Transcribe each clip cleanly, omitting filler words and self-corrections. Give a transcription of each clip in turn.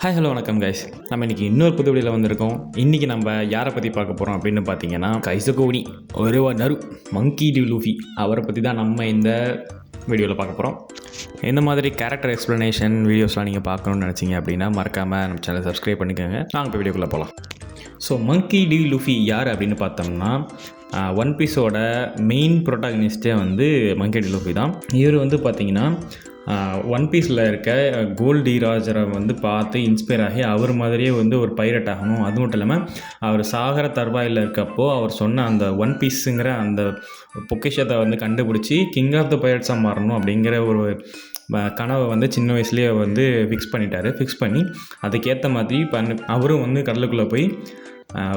Hi hello வணக்கம் guys. நம்ம இன்றைக்கி இன்னொரு புது வீடியோவில் வந்திருக்கோம். இன்றைக்கி நம்ம யாரை பற்றி பார்க்க போகிறோம் அப்படின்னு பார்த்தீங்கன்னா, கைசகோனி ஒருவா நரு மங்கி டி லூஃபி அவரை பற்றி தான் நம்ம இந்த வீடியோவில் பார்க்க போகிறோம். இந்த மாதிரி கேரக்டர் எக்ஸ்ப்ளனேஷன் வீடியோஸ்லாம் நீங்கள் பார்க்கணுன்னு நினச்சிங்க அப்படின்னா மறக்காமல் நம்ம சேனலை சப்ஸ்கிரைப் பண்ணிக்கோங்க. நாங்கள் இப்போ வீடியோக்குள்ளே போகலாம். ஸோ மங்கி டி லூஃபி யார் அப்படின்னு பார்த்தோம்னா, ஒன் பீஸோட மெயின் ப்ரொட்டாகனிஸ்டே வந்து மங்கி டி லூஃபி தான். இவர் வந்து பார்த்திங்கன்னா ஒன் பீஸில் இருக்க கோல்டி ராஜரை வந்து பார்த்து இன்ஸ்பயர் ஆகி அவர் மாதிரியே வந்து ஒரு பைரட் ஆகணும். அது மட்டும் இல்லாமல் அவர் சாகர தர்வாயில் இருக்கப்போ அவர் சொன்ன அந்த ஒன் பீஸுங்கிற அந்த பொக்கிஷத்தை வந்து கண்டுபிடிச்சி கிங் ஆஃப் த பைரட்ஸாக மாறணும் அப்படிங்கிற ஒரு கனவை வந்து சின்ன வயசுலேயே வந்து ஃபிக்ஸ் பண்ணி அதுக்கேற்ற மாதிரி அவரும் வந்து கடலுக்குள்ளே போய்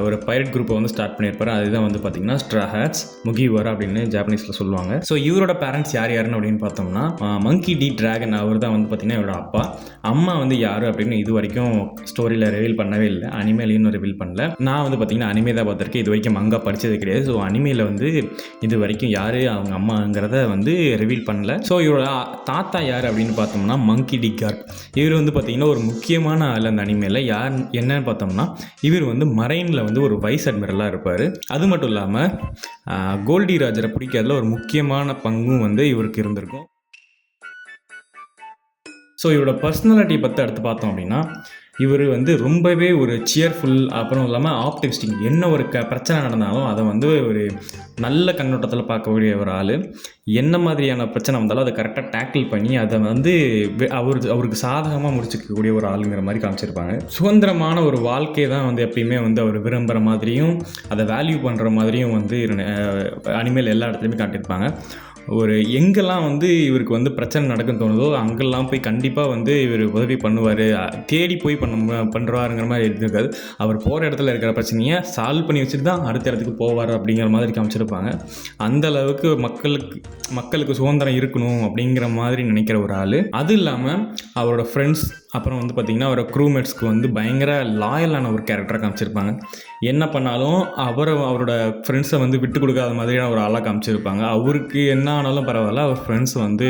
ஒரு பைரட் குரூப்பை வந்து ஸ்டார்ட் பண்ணியிருப்பார். அதுதான் வந்து பார்த்திங்கன்னா ஸ்ட்ரா ஹேட்ஸ் முகிவரா அப்படின்னு ஜாப்பனீஸில் சொல்லுவாங்க. ஸோ இவரோட பேரண்ட்ஸ் யாருன்னு அப்படின்னு பார்த்தோம்னா, மங்கி டி டிராகன் அவர் தான் வந்து பார்த்திங்கன்னா இவரோட அப்பா. அம்மா வந்து யார் அப்படின்னு இது வரைக்கும் ஸ்டோரியில் ரிவீல் பண்ணவே இல்லை, அனிமேலையும் ரிவீல் பண்ணல. நான் வந்து பார்த்திங்கன்னா அனிமே தான் பார்த்துருக்கேன், இது வரைக்கும் மங்கா படித்தது கிடையாது. ஸோ அனிமேயில் வந்து இது வரைக்கும் யார் அவங்க அம்மாங்கிறத வந்து ரிவீல் பண்ணல. ஸோ இவரோட தாத்தா யார் அப்படின்னு பார்த்தோம்னா மங்கி டி கார்க். இவர் வந்து பார்த்திங்கன்னா ஒரு முக்கியமான ஆள் அந்த அனிமேல. யார் என்னன்னு பார்த்தோம்னா, இவர் வந்து மரைனில் வந்து ஒரு வைஸ் அட்மிரலாக இருப்பார். அது மட்டும் இல்லாமல் கோல்டி ராஜரை பிடிக்கிறதுல ஒரு முக்கியமான பங்கும் வந்து இவருக்கு இருந்திருக்கும். ஸோ இவரோட பர்சனாலிட்டி பற்றி அடுத்து பார்த்தோம் அப்படின்னா, இவர் வந்து ரொம்பவே ஒரு சியர்ஃபுல், அப்புறம் இல்லாமல் ஆப்டிமிஸ்டிக். என்ன ஒரு பிரச்சனை நடந்தாலும் அதை வந்து ஒரு நல்ல கண்ணோட்டத்தில் பார்க்கக்கூடிய ஒரு ஆள். என்ன மாதிரியான பிரச்சனை வந்தாலும் அதை கரெக்டாக டேக்கிள் பண்ணி அதை வந்து அவருக்கு சாதகமாக முடிச்சுக்கக்கூடிய ஒரு ஆளுங்கிற மாதிரி காமிச்சிருப்பாங்க. சுதந்திரமான ஒரு வாழ்க்கையை தான் வந்து எப்பயுமே வந்து அவர் விரும்புகிற மாதிரியும் அதை வேல்யூ பண்ணுற மாதிரியும் வந்து அனிமேல் எல்லா இடத்துலையுமே காட்டியிருப்பாங்க. ஒரு எங்கெல்லாம் வந்து இவருக்கு வந்து பிரச்சனை நடக்குன்னு தோணுதோ அங்கெல்லாம் போய் கண்டிப்பாக வந்து இவர் உதவி பண்ணுவார், தேடி போய் பண்ணுறாருங்கிற மாதிரி இருக்காது. அவர் போகிற இடத்துல இருக்கிற பிரச்சனையை சால்வ் பண்ணி வச்சுட்டு தான் அடுத்த இடத்துக்கு போவார் அப்படிங்கிற மாதிரி காமிச்சிருப்பாங்க. அந்தளவுக்கு மக்களுக்கு சுதந்திரம் இருக்கணும் அப்படிங்கிற மாதிரி நினைக்கிற ஒரு ஆள். அது இல்லாமல் அவரோட ஃப்ரெண்ட்ஸ், அப்புறம் வந்து பார்த்திங்கன்னா அவரோட க்ரூமேட்ஸ்க்கு வந்து பயங்கர லாயலான ஒரு கேரக்டராக காமிச்சிருப்பாங்க. என்ன பண்ணாலும் அவரோட ஃப்ரெண்ட்ஸை வந்து விட்டு கொடுக்காத மாதிரியான ஒரு ஆளாக காமிச்சிருப்பாங்க. அவருக்கு என்ன ஆனாலும் பரவாயில்ல, அவர் ஃப்ரெண்ட்ஸ் வந்து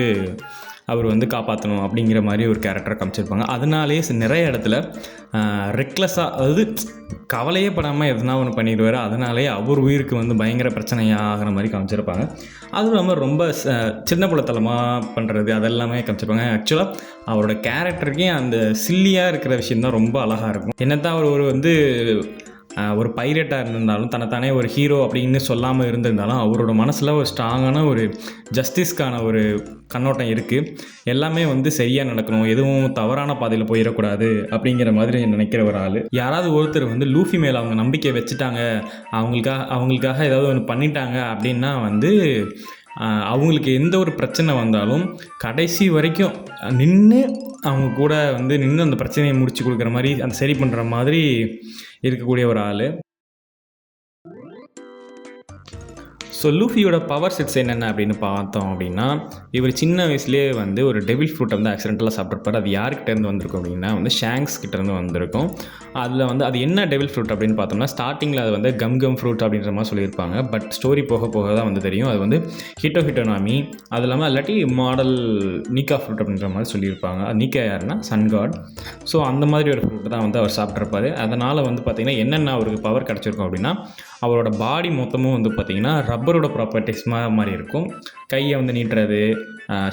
அவர் வந்து காப்பாற்றணும் அப்படிங்கிற மாதிரி ஒரு கேரக்டரை காமிச்சிருப்பாங்க. அதனாலே நிறைய இடத்துல ரெக்லெஸ்ஸாக, அதாவது கவலையே படாமல் எதுனா ஒன்று பண்ணிடுவார். அதனாலே அவர் உயிருக்கு வந்து பயங்கர பிரச்சனையாகிற மாதிரி காமிச்சிருப்பாங்க. அதுவும் இல்லாமல் ரொம்ப சின்ன பிள்ளைத்தனமாக பண்ணுறது அதெல்லாமே காமிச்சிருப்பாங்க. ஆக்சுவலாக அவரோட கேரக்டருக்கே அந்த சில்லியாக இருக்கிற விஷயந்தான் ரொம்ப அழகாக இருக்கும். என்னத்தான் அவர் வந்து ஒரு பைரட்டாக இருந்திருந்தாலும், தன்னைத்தானே ஒரு ஹீரோ அப்படின்னு சொல்லாமல் இருந்திருந்தாலும், அவரோட மனசில் ஒரு ஸ்ட்ராங்கான ஒரு ஜஸ்டிஸ்க்கான ஒரு கண்ணோட்டம் இருக்குது. எல்லாமே வந்து சரியாக நடக்கணும், எதுவும் தவறான பாதையில் போயிடக்கூடாது அப்படிங்கிற மாதிரி நினைக்கிற ஒரு ஆள். யாராவது ஒருத்தர் வந்து லூஃபி மேலே அவங்க நம்பிக்கை வச்சுட்டாங்க, அவங்களுக்காக ஏதாவது ஒன்று பண்ணிட்டாங்க அப்படின்னா வந்து அவங்களுக்கு எந்த ஒரு பிரச்சனை வந்தாலும் கடைசி வரைக்கும் நின்று அவங்க கூட வந்து நின்று அந்த பிரச்சனையை முடிச்சு கொடுக்குற மாதிரி, அந்த சரி பண்ணுற மாதிரி இருக்கக்கூடிய ஒரு ஆள். ஸோ லூஃபியோட பவர் செட்ஸ் என்னென்ன அப்படின்னு பார்த்தோம் அப்படின்னா, இவர் சின்ன வயசுலேயே வந்து ஒரு டெவில் ஃப்ரூட்டை வந்து ஆக்சிடென்டலாக சாப்பிட்ருப்பார். அது யார்கிட்டேருந்து வந்திருக்கும் அப்படின்னா வந்து ஷாங்க்ஸ் கிட்டேருந்து வந்திருக்கும். அதில் வந்து அது என்ன டெவில் ஃப்ரூட் அப்படின்னு பார்த்தோம்னா, ஸ்டார்டிங்கில் அது வந்து கம் ஃப்ரூட் அப்படின்ற மாதிரி சொல்லியிருப்பாங்க. பட் ஸ்டோரி போக போக தான் வந்து தெரியும் அது வந்து ஹிட்டோனாமி, அது இல்லாமல் இல்லாட்டி மாடல் நீக்கா ஃப்ரூட் அப்படின்ற மாதிரி சொல்லியிருப்பாங்க. அது நீக்கா யாருன்னா சன் காட். ஸோ அந்த மாதிரி ஒரு ஃப்ரூட்டை தான் வந்து அவர் சாப்பிட்ருப்பார். அதனால் வந்து பார்த்திங்கன்னா என்னென்ன அவருக்கு பவர் கிடச்சிருக்கும் அப்படின்னா, அவரோட பாடி மொத்தமும் வந்து பார்த்திங்கன்னா ரப்பரோட ப்ராப்பர்ட்டிஸ் மாதிரி இருக்கும். கையை வந்து நீட்டுறது,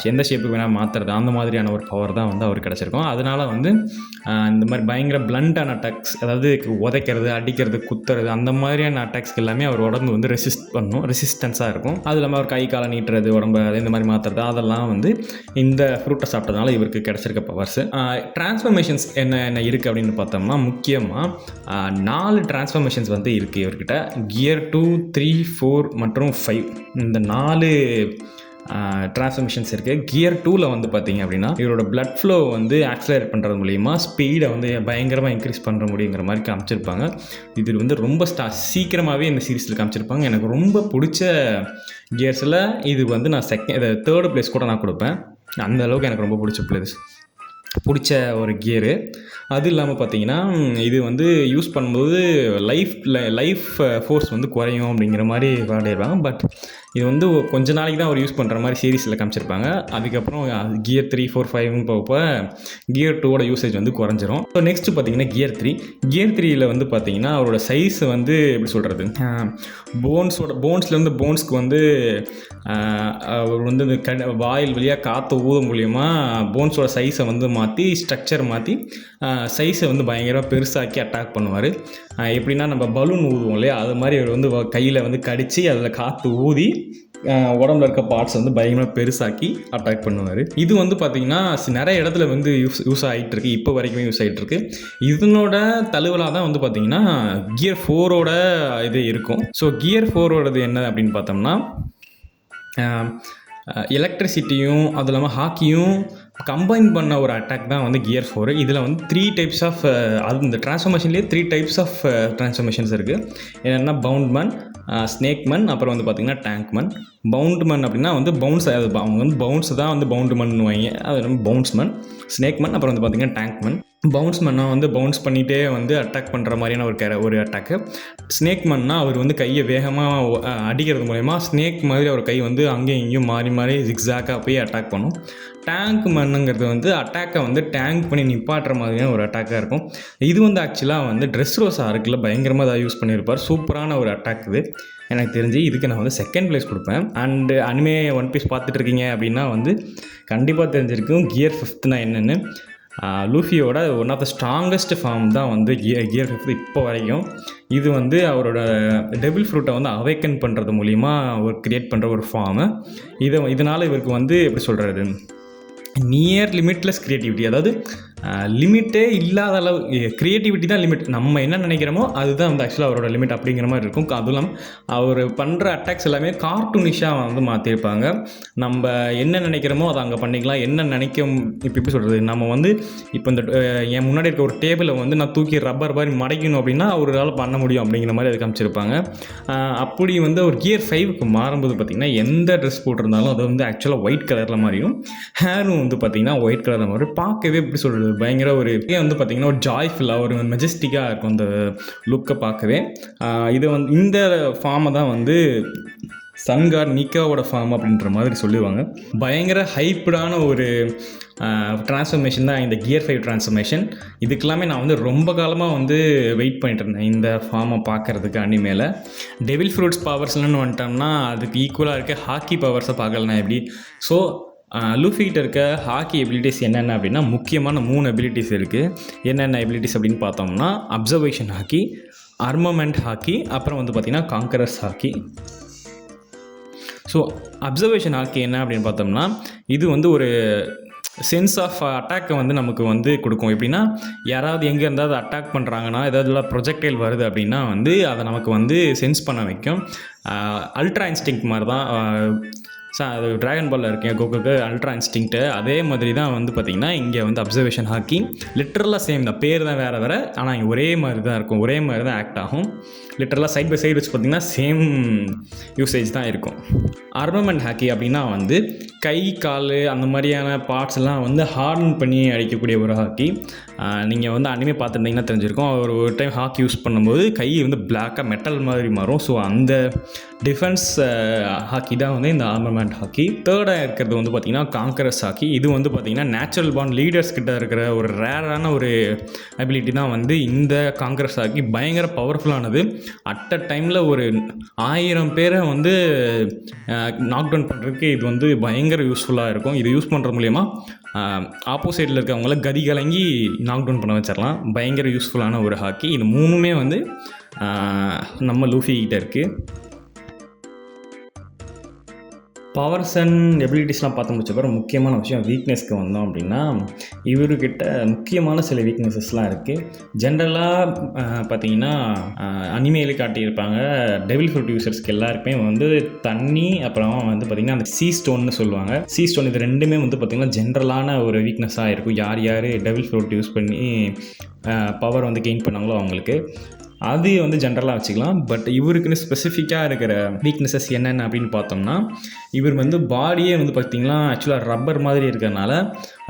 எந்த ஷேப்புக்கு வேணால் மாற்றுறது, அந்த மாதிரியான ஒரு பவர் தான் வந்து அவருக்கு கிடச்சிருக்கும். அதனால் வந்து இந்த மாதிரி பயங்கர பிளண்டான அட்டாக்ஸ், அதாவது உதைக்கிறது, அடிக்கிறது, குத்துறது, அந்த மாதிரியான அட்டாக்ஸ்க்கு எல்லாமே அவர் உடம்பு வந்து ரெசிஸ்டன்ஸாக இருக்கும். அது இல்லாமல் அவர் கை காலை நீட்டுறது, உடம்பு இந்த மாதிரி மாற்றுறது, அதெல்லாம் வந்து இந்த ஃப்ரூட்டை சாப்பிட்டதுனால இவருக்கு கிடச்சிருக்க பவர்ஸ். டிரான்ஸ்ஃபர்மேஷன்ஸ் என்ன இருக்குது அப்படின்னு பார்த்தோம்னா, முக்கியமாக 4 டிரான்ஸ்ஃபர்மேஷன்ஸ் வந்து இருக்குது இவர்கிட்ட. கியர் 2, 3, 4 மற்றும் 5 இந்த 4 டிரான்ஸ்ஃபர்மேஷன்ஸ் இருக்குது. கியர் 2ல் வந்து பார்த்திங்க அப்படின்னா இவரோட பிளட் ஃப்ளோ வந்து ஆக்சிலரேட் பண்ணுறது மூலிமா ஸ்பீடை வந்து பயங்கரமாக இன்க்ரீஸ் பண்ணுற முடியுங்கிற மாதிரி காமிச்சிருப்பாங்க. இது வந்து ரொம்ப சீக்கிரமாகவே இந்த சீரீஸில் காமிச்சிருப்பாங்க. எனக்கு ரொம்ப பிடிச்ச கியர்ஸில் இது வந்து நான் 3rd பிளேஸ் கூட நான் கொடுப்பேன். அந்த அளவுக்கு எனக்கு ரொம்ப பிடிச்ச ஒரு கியரு. அது இல்லாமல் பார்த்தீங்கன்னா இது வந்து யூஸ் பண்ணும்போது லைஃப் ஃபோர்ஸ் வந்து குறையும் அப்படிங்கிற மாதிரி விளையாடிருப்பாங்க. பட் இது வந்து கொஞ்ச நாளைக்கு தான் அவர் யூஸ் பண்ணுற மாதிரி சீரீஸில் காமிச்சிருப்பாங்க. அதுக்கப்புறம் கியர் 3, 4, 5 போகப்போ கியர் 2வோட யூசேஜ் வந்து குறைஞ்சிரும். ஸோ நெக்ஸ்ட்டு பார்த்தீங்கன்னா கியர் 3. கியர் 3யில் வந்து பார்த்தீங்கன்னா அவரோட சைஸ் வந்து எப்படி சொல்கிறது, போன்ஸ்லேருந்து போன்ஸ்க்கு வந்து அவர் வந்து இந்த வாயில் வழியாக காற்று ஊத மூலியமா போன்ஸோட சைஸை வந்து மாற்றி ஸ்ட்ரக்சர் மாற்றி சைஸை வந்து பயங்கரமாக பெருசாக்கி அட்டாக் பண்ணுவார். எப்படின்னா நம்ம பலூன் ஊதுவோம் இல்லையா, அது மாதிரி அவர் வந்து கையில் வந்து கடித்து அதில் காற்று ஊதி உடம்புல இருக்க பார்ட்ஸ் வந்து பயங்கரமாக பெருசாக்கி அட்டாக் பண்ணுவார். இது வந்து பார்த்திங்கன்னா நிறைய இடத்துல வந்து யூஸ் ஆகிட்டுருக்கு, இப்போ வரைக்குமே யூஸ் ஆகிட்டுருக்கு. இதனோட தழுவலாக தான் வந்து பார்த்திங்கன்னா கியர் 4ஓட இது இருக்கும். ஸோ கியர் 4ஓடது என்ன அப்படின்னு பார்த்தோம்னா எலக்ட்ரிசிட்டியும் அது இல்லாமல் ஹாக்கியும் கம்பைன் பண்ண ஒரு அட்டாக் தான் வந்து கியர் 4. இதில் வந்து 3 டைப்ஸ் ஆஃப் அது இந்த டிரான்ஸ்ஃபர்மேஷன்லேயே 3 டைப்ஸ் ஆஃப் டிரான்ஸ்ஃபர்மேஷன்ஸ் இருக்குது. என்னென்னா பவுண்ட்மேன், ஸ்னேக்மேன், அப்புறம் வந்து பார்த்திங்கன்னா டேங்க்மேன். பவுண்ட்மேன் அப்படின்னா வந்து பவுன்ஸ், அவங்க வந்து பவுன்ஸ் தான் வந்து பவுண்ட்மேன்னுவாங்க, அது வந்து பவுன்ஸ்மேன். ஸ்னேக்மேன் அப்புறம் வந்து பார்த்திங்கன்னா டேங்க்மேன். பவுன்ஸ்மேன்னா வந்து பவுன்ஸ் பண்ணிகிட்டே வந்து அட்டாக் பண்ணுற மாதிரியான ஒரு அட்டாக்கு. ஸ்னேக்மேன்னா அவர் வந்து கையை வேகமாக அடிக்கிறது மூலயமா ஸ்னேக் மாதிரி அவர் கை வந்து அங்கேயும் இங்கேயும் மாறி மாறி ஜிக்ஸாக்காக போய் அட்டாக் பண்ணும். டேங்க் மண்ணுங்கிறது வந்து அட்டாக்கை வந்து டேங்க் பண்ணி நிப்பாட்டுற மாதிரியான ஒரு அட்டாக்காக இருக்கும். இது வந்து ஆக்சுவலாக வந்து ட்ரெஸ்ரோஸா இருக்குல்ல, பயங்கரமாக அதை யூஸ் பண்ணியிருப்பார். சூப்பரான ஒரு அட்டாக் இது எனக்கு தெரிஞ்சு. இதுக்கு நான் வந்து 2nd place கொடுப்பேன். அண்டு அனிமே ஒன் பீஸ் பார்த்துட்டு இருக்கீங்க அப்படின்னா வந்து கண்டிப்பாக தெரிஞ்சிருக்கும் கியர் 5னா என்னென்னு. லூஃபியோட one of the strongest form தான் வந்து கியர் 5 இப்போ வரைக்கும். இது வந்து அவரோட டெபிள் ஃப்ரூட்டை வந்து அவேக்கன் பண்ணுறது மூலிமா ஒரு க்ரியேட் பண்ணுற ஒரு ஃபார்மு. இதனால் இவருக்கு வந்து எப்படி சொல்கிறது, நியர் லிமிட்லெஸ் க்ரியேட்டிவிட்டி, அதாவது லிமிட்டே இல்லாத அளவு க்ரியேட்டிவிட்டி தான் லிமிட். நம்ம என்ன நினைக்கிறோமோ அதுதான் வந்து ஆக்சுவலாக அவரோட லிமிட் அப்படிங்கிற மாதிரி இருக்கும். அதுவும் இல்லாமல் அவர் பண்ணுற அட்டாக்ஸ் எல்லாமே கார்ட்டூனிஷாக வந்து மாற்றிருப்பாங்க. நம்ம என்ன நினைக்கிறோமோ அதை அங்கே பண்ணிக்கலாம். என்ன இப்போ எப்படி சொல்கிறது, நம்ம வந்து இப்போ இந்த என் முன்னாடி இருக்க ஒரு டேபிளை வந்து நான் தூக்கி ரப்பர் மாதிரி மடைக்கணும் அப்படின்னா அவரால் பண்ண முடியும் அப்படிங்கிற மாதிரி அது காமிச்சிருப்பாங்க. அப்படி வந்து ஒரு கியர் 5க்கு மாறும்போது பார்த்திங்கன்னா எந்த ட்ரெஸ் போட்டிருந்தாலும் அது வந்து ஆக்சுவலாக ஒயிட் கலரில் மாதிரியும், ஹேரும் வந்து பார்த்திங்கன்னா ஒயிட் கலரில் மாதிரி பார்க்கவே எப்படி சொல்கிறது பயங்கர ஒரு வந்து பார்த்திங்கன்னா ஒரு ஜாய்ஃபுல்லாக ஒரு மெஜஸ்டிக்காக இருக்கும் அந்த லுக்கை பார்க்கவே. இதை வந்து இந்த ஃபார்மை தான் வந்து சன்கார் நிக்காவோட ஃபார்ம் அப்படின்ற மாதிரி சொல்லுவாங்க. பயங்கர ஹைப்டான ஒரு டிரான்ஸ்ஃபர்மேஷன் தான் இந்த கியர் 5 டிரான்ஸ்ஃபர்மேஷன். இதுக்கெல்லாமே நான் வந்து ரொம்ப காலமாக வந்து வெயிட் பண்ணிட்டு இருந்தேன் இந்த ஃபார்மை பார்க்குறதுக்கு. அனிமேல டெவில் ஃப்ரூட்ஸ் பவர்ஸ்லன்னு வந்துட்டோம்னா அதுக்கு ஈக்குவலாக இருக்க ஹாக்கி பவர்ஸை பார்க்கலனா எப்படி. ஸோ லூஃபிகிட்ட இருக்க ஹாக்கி எபிலிட்டிஸ் என்னென்ன அப்படின்னா முக்கியமான 3 எபிலிட்டிஸ் இருக்குது. என்னென்ன எபிலிட்டிஸ் அப்படின்னு பார்த்தோம்னா அப்சர்வேஷன் ஹாக்கி, ஆர்மமெண்ட் ஹாக்கி, அப்புறம் வந்து பார்த்திங்கன்னா காங்கரர்ஸ் ஹாக்கி. ஸோ அப்சர்வேஷன் ஹாக்கி என்ன அப்படின்னு பார்த்தோம்னா இது வந்து ஒரு சென்ஸ் ஆஃப் அட்டாக்கை வந்து நமக்கு வந்து கொடுக்கும். எப்படின்னா யாராவது எங்கே இருந்தாவது அட்டாக் பண்ணுறாங்கன்னா ஏதாவது ப்ரொஜெக்டைல் வருது அப்படின்னா வந்து அதை நமக்கு வந்து சென்ஸ் பண்ண வைக்கும். அல்ட்ரா இன்ஸ்டிங்க்ட் மாதிரி தான் அது ட்ராகன் பாலில் இருக்கேன் கோகுக்கு அல்ட்ரா இன்ஸ்டிங்க்ட்டு. அதே மாதிரி தான் வந்து பார்த்திங்கன்னா இங்கே வந்து அப்சர்வேஷன் ஹாக்கி லிட்டரலாக சேம் தான், பேர் தான் வேறு ஆனால் இங்கே ஒரே மாதிரி தான் இருக்கும், ஒரே மாதிரி தான் ஆக்ட் ஆகும். லிட்டரலாக சைட் பை சைடு வச்சு பார்த்திங்கன்னா சேம் யூசேஜ் தான் இருக்கும். ஆர்மமெண்ட் ஹாக்கி அப்படின்னா வந்து கை கால் அந்த மாதிரியான பார்ட்ஸ் எல்லாம் வந்து ஹார்டன் பண்ணி அடிக்கக்கூடிய ஒரு ஹாக்கி. நீங்கள் வந்து அனிமே பார்த்துருந்தீங்கன்னா தெரிஞ்சிருக்கும். ஒரு டைம் ஹாக்கி யூஸ் பண்ணும்போது கை வந்து பிளாக்காக மெட்டல் மாதிரி மாறும். ஸோ அந்த டிஃபென்ஸ் ஹாக்கி தான் வந்து இந்த ஆர்மமெண்ட் ஹாக்கி. தேர்டாக இருக்கிறது வந்து பார்த்திங்கன்னா காங்கரஸ் ஹாக்கி. இது வந்து பார்த்திங்கன்னா நேச்சுரல் பாண்ட் லீடர்ஸ் கிட்ட இருக்கிற ஒரு ரேரான ஒரு அபிலிட்டி தான் வந்து இந்த காங்கரஸ் ஹாக்கி. பயங்கர பவர்ஃபுல்லானது. அட் அ டைமில் ஒரு 1000 பேரை வந்து நாக் டவுன் பண்ணுறதுக்கு இது வந்து பயங்கர யூஸ்ஃபுல்லாக இருக்கும். இது யூஸ் பண்ணுறது மூலயமா ஆப்போசிட்டில் இருக்கவங்கள கதி கலங்கி நாக் டவுன் பண்ண வச்சிடலாம். பயங்கர யூஸ்ஃபுல்லான ஒரு ஹாக்கி. இது 3மே வந்து நம்ம லூஃபி கிட்ட இருக்குது. பவர்ஸ் அண்ட் எபிலிட்டிஸ்லாம் பார்த்து முடிச்ச பிறகு முக்கியமான விஷயம் வீக்னஸ்க்கு வந்தோம் அப்படின்னா இவர்கிட்ட முக்கியமான சில வீக்னஸஸ்லாம் இருக்குது. ஜென்ரலாக பார்த்திங்கன்னா அனிமேலே காட்டியிருப்பாங்க டெவில் ஃப்ரூட் யூசர்ஸ்க்கு எல்லாருக்குமே வந்து தண்ணி அப்புறம் வந்து பார்த்திங்கன்னா அந்த சீ ஸ்டோன்னு சொல்லுவாங்க. சீ ஸ்டோன் இது ரெண்டுமே வந்து பார்த்திங்கன்னா ஜென்ரலான ஒரு வீக்னஸாக இருக்கும். யார் டெவில் ஃப்ரூட் யூஸ் பண்ணி பவர் வந்து கெயின் பண்ணாங்களோ அவங்களுக்கு. அது வந்து ஜென்ரலாக வச்சுக்கலாம். பட் இவருக்குன்னு ஸ்பெசிஃபிக்காக இருக்கிற வீக்னஸஸ் என்னென்ன அப்படின்னு பார்த்தோம்னா, இவர் வந்து பாடியே வந்து பார்த்திங்கன்னா ஆக்சுவலாக ரப்பர் மாதிரி இருக்கிறதுனால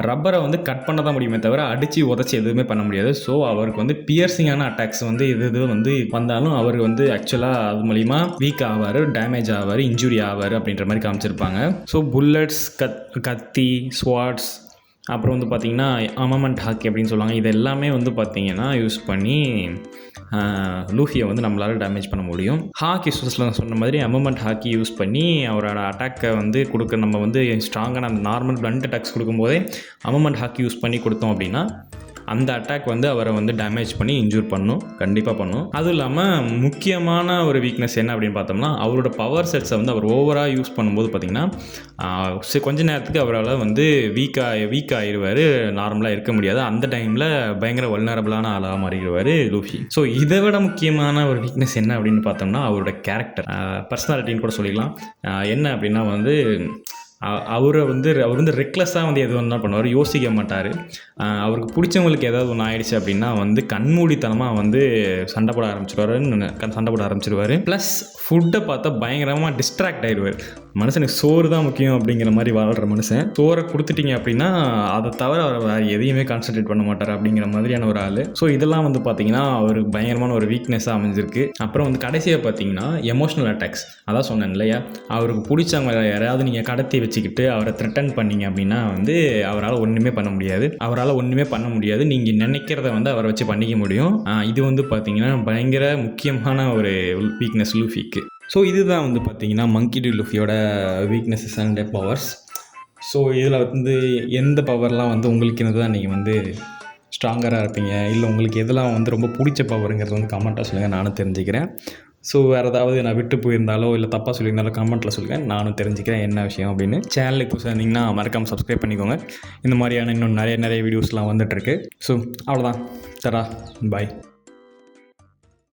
ரப்பரை வந்து கட் பண்ண தான் முடியுமே தவிர அடித்து உதச்சி எதுவுமே பண்ண முடியாது. ஸோ அவருக்கு வந்து பியர்சிங்கான அட்டாக்ஸ் வந்து இது வந்து வந்தாலும் அவர் வந்து ஆக்சுவலாக அது மூலிமா வீக் ஆவார், டேமேஜ் ஆவார், இன்ஜுரி ஆவார் அப்படின்ற மாதிரி காமிச்சிருப்பாங்க. ஸோ புல்லட்ஸ், கத்தி, ஸ்வாட்ஸ், அப்புறம் வந்து பார்த்திங்கன்னா அமமெண்ட் ஹாக்கி அப்படின்னு சொல்லுவாங்க. இது எல்லாமே வந்து பார்த்திங்கன்னா யூஸ் பண்ணி லூஃபியை வந்து நம்மளால் டேமேஜ் பண்ண முடியும். ஹாக்கி யூஸஸில் சொன்ன மாதிரி அமமெண்ட் ஹாக்கி யூஸ் பண்ணி அவரோட அட்டாக்கை வந்து நம்ம வந்து ஸ்ட்ராங்கான அந்த நார்மல் பிளண்ட் அட்டாக்ஸ் கொடுக்கும்போதே அமமெண்ட் ஹாக்கி யூஸ் பண்ணி கொடுத்தோம் அப்படின்னா அந்த அட்டாக் வந்து அவரை வந்து டேமேஜ் பண்ணி இன்ஜூர் பண்ணும், கண்டிப்பாக பண்ணும். அதுவும் இல்லாமல் முக்கியமான ஒரு வீக்னஸ் என்ன அப்படின்னு பார்த்தோம்னா, அவரோட பவர் செட்ஸை வந்து அவர் ஓவராக யூஸ் பண்ணும்போது பார்த்திங்கன்னா கொஞ்ச நேரத்துக்கு அவரால் வந்து வீக் ஆகிடுவார், நார்மலாக இருக்க முடியாது. அந்த டைமில் பயங்கர வல்னரபிளான ஆளாக மாறிடுவார் லூஃபி. ஸோ இதை விட முக்கியமான ஒரு வீக்னஸ் என்ன அப்படின்னு பார்த்தோம்னா அவரோட கேரக்டர், பர்சனாலிட்டின்னு கூட சொல்லிக்கலாம். என்ன அப்படின்னா வந்து அவர் வந்து ரெக்லெஸ்ஸாக வந்து எது ஒன்றா பண்ணுவார், யோசிக்க மாட்டார். அவருக்கு பிடிச்சவங்களுக்கு ஏதாவது ஒன்று ஆயிடுச்சு அப்படின்னா வந்து கண்மூடித்தனமாக வந்து சண்டை போட ஆரம்பிச்சிருவார். ப்ளஸ் ஃபுட்டை பார்த்தா பயங்கரமாக டிஸ்ட்ராக்ட் ஆகிடுவார். மனுஷனுக்கு சோறு தான் முக்கியம் அப்படிங்கிற மாதிரி வாழ்கிற மனுஷன், சோறை கொடுத்துட்டிங்க அப்படின்னா அதை தவிர அவர் எதையுமே கான்சன்ட்ரேட் பண்ண மாட்டார் அப்படிங்கிற மாதிரியான ஒரு ஆள். ஸோ இதெல்லாம் வந்து பார்த்திங்கன்னா அவருக்கு பயங்கரமான ஒரு வீக்னஸாக அமைஞ்சிருக்கு. அப்புறம் வந்து கடைசியாக பார்த்திங்கன்னா எமோஷ்னல் அட்டாக்ஸ், அதான் சொன்னேன் இல்லையா, அவருக்கு பிடிச்சவங்க யாராவது நீங்கள் கடத்தி வச்சுக்கிட்டு அவரை த்ரெட்டன் பண்ணிங்க அப்படின்னா வந்து அவரால் ஒன்றுமே பண்ண முடியாது. நீங்கள் நினைக்கிறத வந்து அவரை வச்சு பண்ணிக்க முடியும். இது வந்து பார்த்திங்கன்னா பயங்கர முக்கியமான ஒரு வீக்னஸ் லூஃபிக்கு. ஸோ இதுதான் வந்து பார்த்திங்கன்னா மங்கி டி. லூஃபியோட வீக்னஸஸ் அண்ட் பவர்ஸ். ஸோ இதில் வந்து எந்த பவர்லாம் வந்து உங்களுக்கு தான் நீங்கள் வந்து ஸ்ட்ராங்கராக இருப்பீங்க, இல்லை உங்களுக்கு எதெல்லாம் வந்து ரொம்ப பிடிச்ச பவருங்கிறது வந்து கமெண்ட்டாக சொல்லுங்கள், நானும் தெரிஞ்சுக்கிறேன். ஸோ வேறு ஏதாவது நான் விட்டு போயிருந்தாலோ இல்லை தப்பாக சொல்லியிருந்தாலும் கமெண்ட்டில் சொல்லுங்கள், நானும் தெரிஞ்சுக்கிறேன் என்ன விஷயம் அப்படின்னு. சேனலுக்கு புதுசாக இருந்தீங்கன்னா மறக்காமல் சப்ஸ்கிரைப் பண்ணிக்கோங்க. இந்த மாதிரியான இன்னும் நிறைய வீடியோஸ்லாம் வந்துட்டுருக்கு. ஸோ அவ்வளோதான், தரா, பாய்.